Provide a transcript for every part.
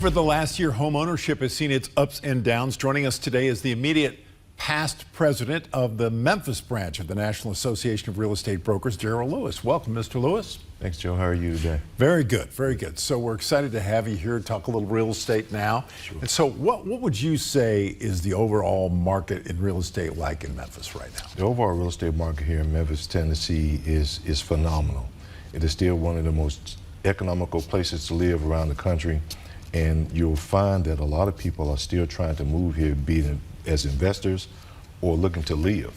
For the last year, home ownership has seen its ups and downs. Joining us today is the immediate past president of the Memphis branch of the National Association of Real Estate Brokers, Daryl Lewis. Welcome, Mr. Lewis. Thanks, Joe. How are you today? Very good, very good. So we're excited to have you here, talk a little real estate now. Sure. And so what would you say is the overall market in real estate like in Memphis right now? The overall real estate market here in Memphis, Tennessee is phenomenal. It is still one of the most economical places to live around the country. And you'll find that a lot of people are still trying to move here, be it as investors or looking to live,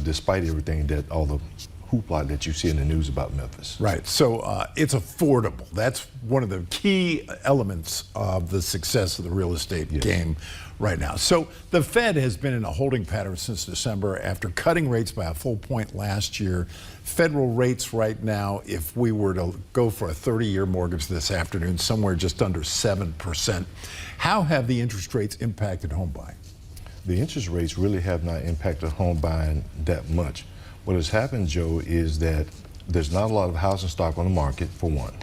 despite everything that all the hoopla that you see in the news about Memphis. Right. So it's affordable. That's one of the key elements of the success of the real estate game right now. So the Fed has been in a holding pattern since December after cutting rates by a full point last year. Federal rates right now, if we were to go for a 30-year mortgage this afternoon, somewhere just under 7%. How have the interest rates impacted home buying? The interest rates really have not impacted home buying that much. What has happened, Joe, is that there's not a lot of housing stock on the market, for one.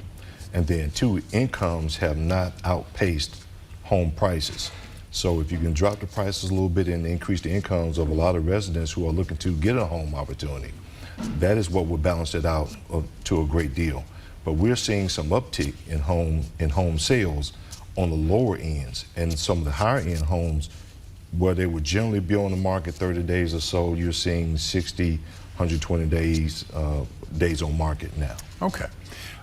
And then two, incomes have not outpaced home prices. So if you can drop the prices a little bit and increase the incomes of a lot of residents who are looking to get a home opportunity, that is what would balance it out to a great deal. But we're seeing some uptick in home sales on the lower ends, and some of the higher end homes where they would generally be on the market 30 days or so, you're seeing 60, 120 days on market now. Okay.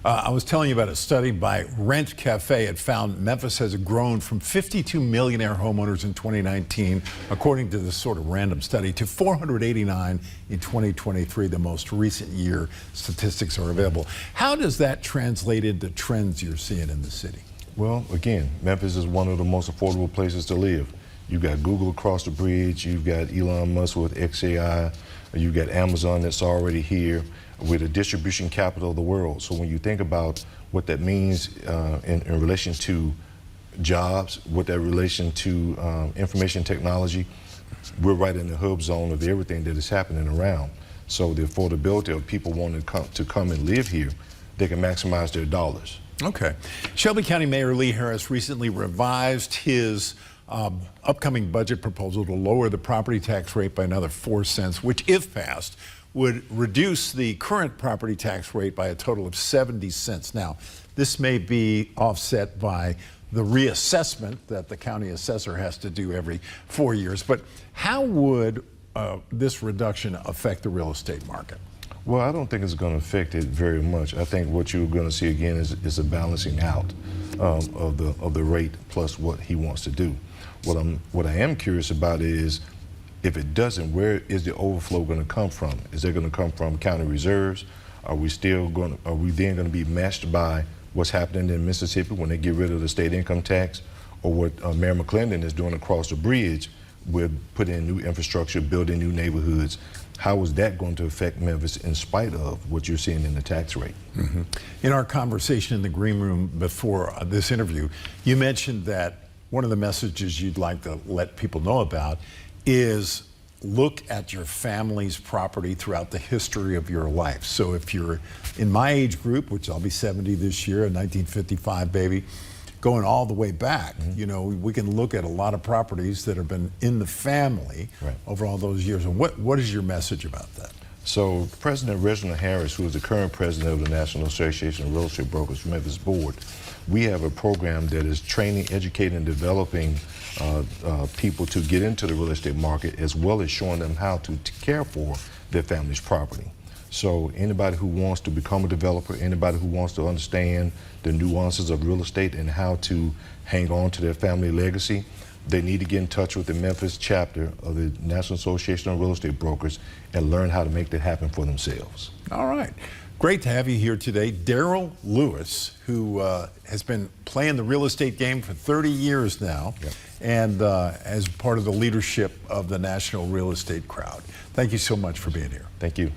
I was telling you about a study by Rent Cafe. It found Memphis has grown from 52 millionaire homeowners in 2019, according to this sort of random study, to 489 in 2023, the most recent year statistics are available. How does that translate into trends you're seeing in the city? Well, again, Memphis is one of the most affordable places to live. You've got Google across the bridge, you've got Elon Musk with XAI, you've got Amazon that's already here. We're the distribution capital of the world. So when you think about what that means in relation to jobs, what that relation to information technology, we're right in the hub zone of everything that is happening around. So the affordability of people wanting to come and live here, they can maximize their dollars. Okay. Shelby County Mayor Lee Harris recently revised his upcoming budget proposal to lower the property tax rate by another 4 cents, which, if passed, would reduce the current property tax rate by a total of 70 cents. Now, this may be offset by the reassessment that the county assessor has to do every 4 years, but how would this reduction affect the real estate market? Well, I don't think it's going to affect it very much. I think what you're going to see again is a balancing out of the rate plus what he wants to do. What I am curious about is, if it doesn't, where is the overflow going to come from? Is it going to come from county reserves? Are we then going to be matched by what's happening in Mississippi when they get rid of the state income tax, or what Mayor McClendon is doing across the bridge with putting in new infrastructure, building new neighborhoods? How is that going to affect Memphis in spite of what you're seeing in the tax rate? Mm-hmm. In our conversation in the green room before this interview, you mentioned that one of the messages you'd like to let people know about is look at your family's property throughout the history of your life. So if you're in my age group, which I'll be 70 this year, a 1955 baby, going all the way back, you know, we can look at a lot of properties that have been in the family over all those years. And what is your message about that? So President Reginald Harris, who is the current president of the National Association of Real Estate Brokers Memphis Board, we have a program that is training, educating, and developing people to get into the real estate market, as well as showing them how to care for their family's property. So anybody who wants to become a developer, anybody who wants to understand the nuances of real estate and how to hang on to their family legacy, they need to get in touch with the Memphis chapter of the National Association of Real Estate Brokers and learn how to make that happen for themselves. All right. Great to have you here today. Daryl Lewis, who has been playing the real estate game for 30 years now, and as part of the leadership of the national real estate crowd. Thank you so much for being here. Thank you.